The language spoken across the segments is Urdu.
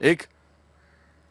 1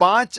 5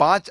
5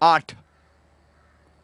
8,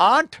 8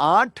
8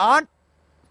8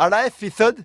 2.5%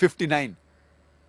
59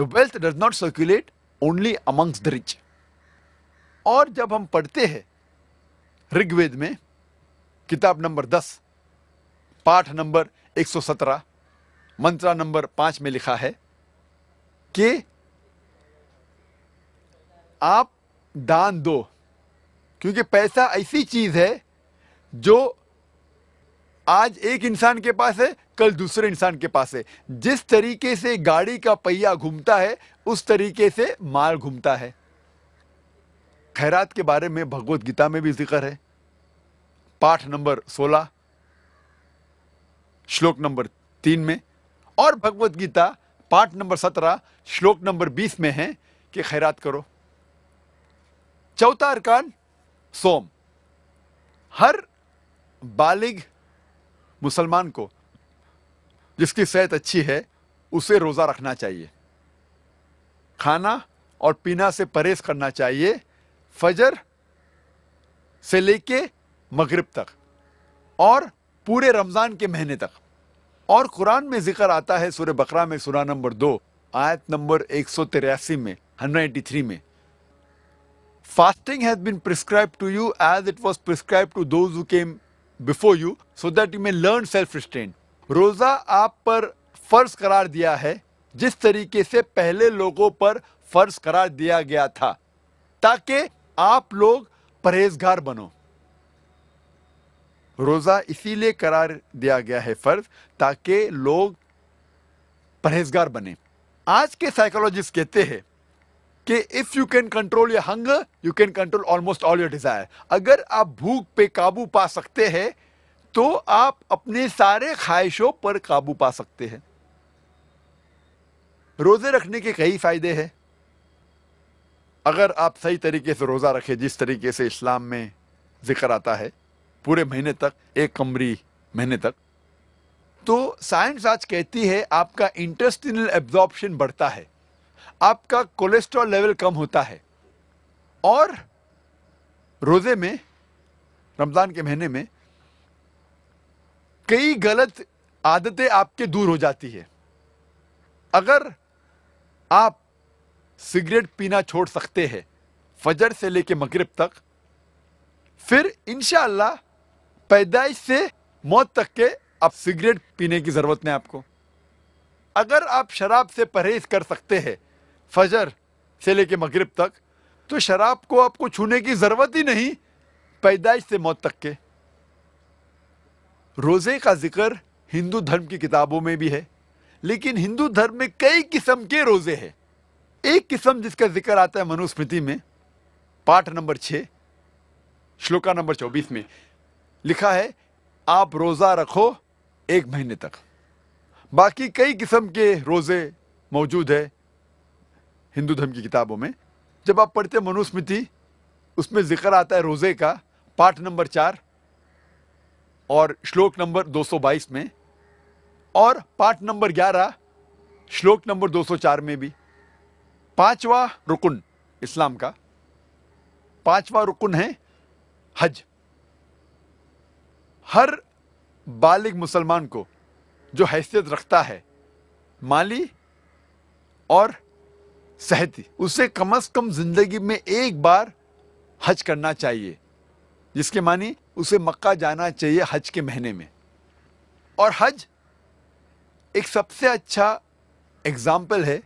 The wealth does not circulate only amongst the rich. اور جب ہم پڑھتے ہیں رگ وید میں کتاب نمبر 10 پاٹھ نمبر 117 منترا نمبر 5 میں لکھا ہے کہ آپ دان دو، کیونکہ پیسہ ایسی چیز ہے جو آج ایک انسان کے پاس ہے، کل دوسرے انسان کے پاس ہے. جس طریقے سے گاڑی کا پہیا گھومتا ہے اس طریقے سے مال گھومتا ہے. خیرات کے بارے میں بھگوت گیتا میں بھی ذکر ہے، پاٹھ نمبر 16 شلوک نمبر 3 میں، اور بھگوت گیتا پاٹھ نمبر 17 شلوک نمبر 20 میں ہے کہ خیرات کرو. چوتھا ارکان سوم. ہر بالغ مسلمان کو جس کی صحت اچھی ہے اسے روزہ رکھنا چاہیے، کھانا اور پینا سے پرہیز کرنا چاہیے فجر سے لے کے مغرب تک اور پورے رمضان کے مہینے تک. اور قرآن میں ذکر آتا ہے سورہ بقرہ میں سورہ نمبر 2 آیت نمبر 183 میں 183 میں Fasting has been prescribed to you as it was prescribed to those who came before you so that you may learn self-restraint. روزہ آپ پر فرض قرار دیا ہے جس طریقے سے پہلے لوگوں پر فرض قرار دیا گیا تھا تاکہ آپ لوگ پرہیزگار بنو. روزہ اسی لیے قرار دیا گیا ہے فرض تاکہ لوگ پرہیزگار بنے. آج کے سائیکولوجسٹ کہتے ہیں کہ if you can control your hunger, you can control almost all your desire. اگر آپ بھوک پہ قابو پا سکتے ہیں تو آپ اپنے سارے خواہشوں پر قابو پا سکتے ہیں. روزے رکھنے کے کئی فائدے ہیں. اگر آپ صحیح طریقے سے روزہ رکھیں جس طریقے سے اسلام میں ذکر آتا ہے پورے مہینے تک، ایک قمری مہینے تک، تو سائنس آج کہتی ہے آپ کا انٹسٹینل ایبزارپشن بڑھتا ہے، آپ کا کولیسٹرول لیول کم ہوتا ہے، اور روزے میں رمضان کے مہینے میں کئی غلط عادتیں آپ کے دور ہو جاتی ہے. اگر آپ سگریٹ پینا چھوڑ سکتے ہیں فجر سے لے کے مغرب تک، پھر انشاءاللہ پیدائش سے موت تک کے اب سگریٹ پینے کی ضرورت نہیں آپ کو. اگر آپ شراب سے پرہیز کر سکتے ہیں فجر سے لے کے مغرب تک، تو شراب کو آپ کو چھونے کی ضرورت ہی نہیں پیدائش سے موت تک کے. روزے کا ذکر ہندو دھرم کی کتابوں میں بھی ہے، لیکن ہندو دھرم میں کئی قسم کے روزے ہیں. ایک قسم جس کا ذکر آتا ہے منو اسمرتی میں پاٹھ نمبر 6 شلوکا نمبر 24 میں لکھا ہے آپ روزہ رکھو ایک مہینے تک. باقی کئی قسم کے روزے موجود ہے ہندو دھرم کی کتابوں میں. جب آپ پڑھتے منو اسمرتی اس میں ذکر آتا ہے روزے کا پاٹھ نمبر 4 اور شلوک نمبر 222 میں، اور پاٹھ نمبر 11 شلوک نمبر 204 میں بھی. پانچواں رکن اسلام کا پانچواں رکن ہے حج. ہر بالغ مسلمان کو جو حیثیت رکھتا ہے مالی اور صحتی، اسے کم از کم زندگی میں ایک بار حج کرنا چاہیے، جس کے معنی اسے مکہ جانا چاہیے حج کے مہینے میں. اور حج ایک سب سے اچھا ایگزامپل ہے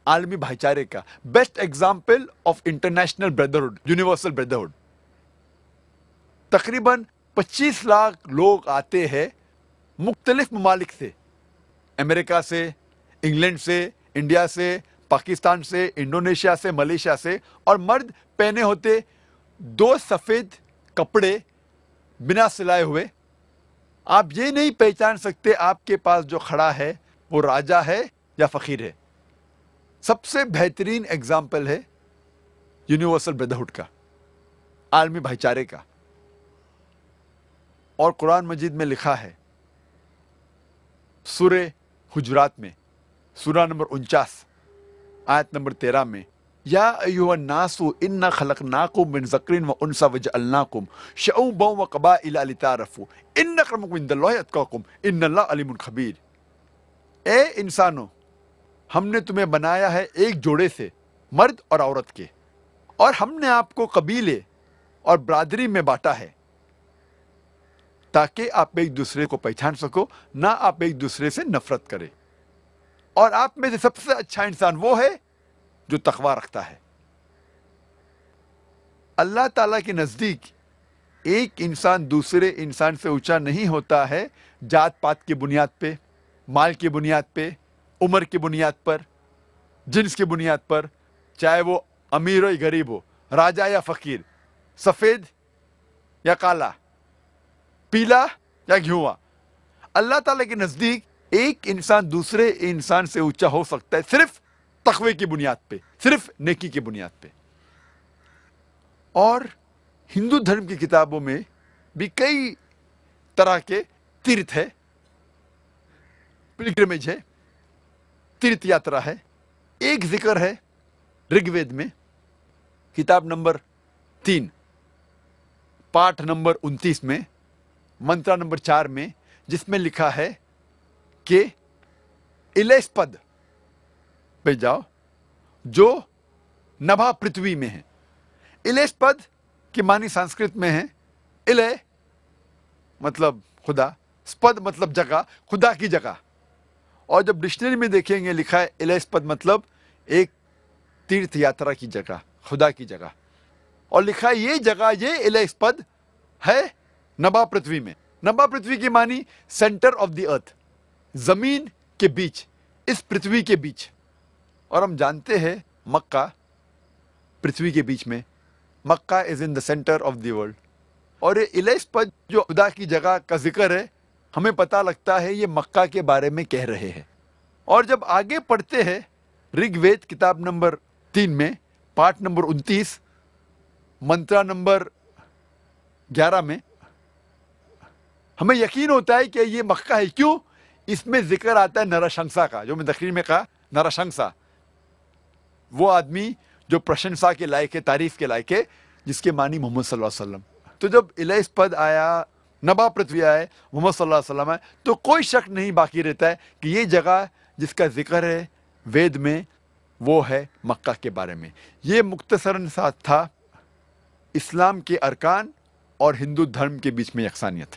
عالمی بھائی چارے کا، best example of international brotherhood, universal brotherhood. تقریباً 25 لاکھ لوگ آتے ہیں مختلف ممالک سے، امریکہ سے، انگلینڈ سے، انڈیا سے، پاکستان سے، انڈونیشیا سے، ملیشیا سے، اور مرد پہنے ہوتے 2 سفید کپڑے بنا سلائے ہوئے. آپ یہ نہیں پہچان سکتے آپ کے پاس جو کھڑا ہے وہ راجا ہے یا فقیر ہے. سب سے بہترین ایگزامپل ہے یونیورسل بردرہڈ کا، عالمی بھائی چارے کا. اور قرآن مجید میں لکھا ہے سورہ حجرات میں سورہ نمبر 49 آیت نمبر 13 میں یا ایھا الناس انا خلقناکم من ذکر و انثی وجعلناکم شعوبا وقبائل لتعارفوا ان اکرمکم عند اللہ اتقاکم ان اللہ علیم خبیر. اے انسانوں، ہم نے تمہیں بنایا ہے ایک جوڑے سے، مرد اور عورت کے، اور ہم نے آپ کو قبیلے اور برادری میں بانٹا ہے تاکہ آپ ایک دوسرے کو پہچان سکو، نہ آپ ایک دوسرے سے نفرت کرے، اور آپ میں سے سب سے اچھا انسان وہ ہے جو تقوی رکھتا ہے۔ اللہ تعالیٰ کے نزدیک ایک انسان دوسرے انسان سے اونچا نہیں ہوتا ہے جات پات کی بنیاد پہ، مال کی بنیاد پہ، عمر کی بنیاد پر، جنس کی بنیاد پر، چاہے وہ امیر ہو یا غریب ہو، راجا یا فقیر، سفید یا کالا، پیلا یا گھیوا۔ اللہ تعالیٰ کے نزدیک ایک انسان دوسرے انسان سے اونچا ہو سکتا ہے صرف تقوی کی بنیاد پہ، صرف نیکی کی بنیاد پہ۔ اور ہندو دھرم کی کتابوں میں بھی کئی طرح کے تیرتھ ہے، پلگرمیج ہے، تیرتھ یاترا ہے۔ ایک ذکر ہے رگ وید میں، کتاب نمبر 3، پاٹھ نمبر 29 میں، منترا نمبر 4 میں، جس میں لکھا ہے کہ الیس پد پہ جاؤ جو نبھا پرتھوی میں ہے۔ الیس پد کی معنی سنسکرت میں ہے الے مطلب خدا، سپد مطلب جگہ، خدا کی جگہ۔ اور جب ڈکشنری میں دیکھیں گے لکھا ہے الیس پد مطلب ایک تیرتھ یاترا کی جگہ، خدا کی جگہ، اور لکھا ہے یہ جگہ، یہ الیس پد ہے نبھا پرتھوی میں۔ نبھا پرتھوی کی معنی سینٹر آف دی ارتھ، زمین کے بیچ، اس پرتھوی کے بیچ۔ اور ہم جانتے ہیں مکہ پرتھوی کے بیچ میں، مکہ از ان دا سینٹر آف دی ورلڈ۔ اور یہ الیس پد جو خدا کی جگہ کا ذکر ہے، ہمیں پتہ لگتا ہے یہ مکہ کے بارے میں کہہ رہے ہیں۔ اور جب آگے پڑھتے ہیں رگ وید کتاب نمبر 3 میں، پاٹھ نمبر 29، منترا نمبر 11 میں، ہمیں یقین ہوتا ہے کہ یہ مکہ ہے۔ کیوں؟ اس میں ذکر آتا ہے نرشنسا کا، جو میں تقریر میں کہا، نرشنسا، وہ آدمی جو پرشنسا کے لائق ہے، تعریف کے لائق ہے، جس کے معنی محمد صلی اللہ علیہ وسلم۔ تو جب الیس پد آیا، نبھا پرتھوی آئے، محمد صلی اللہ علیہ وسلم آئے، تو کوئی شک نہیں باقی رہتا ہے کہ یہ جگہ جس کا ذکر ہے وید میں، وہ ہے مکہ کے بارے میں۔ یہ مختصراً سا تھا اسلام کے ارکان اور ہندو دھرم کے بیچ میں یکسانیت۔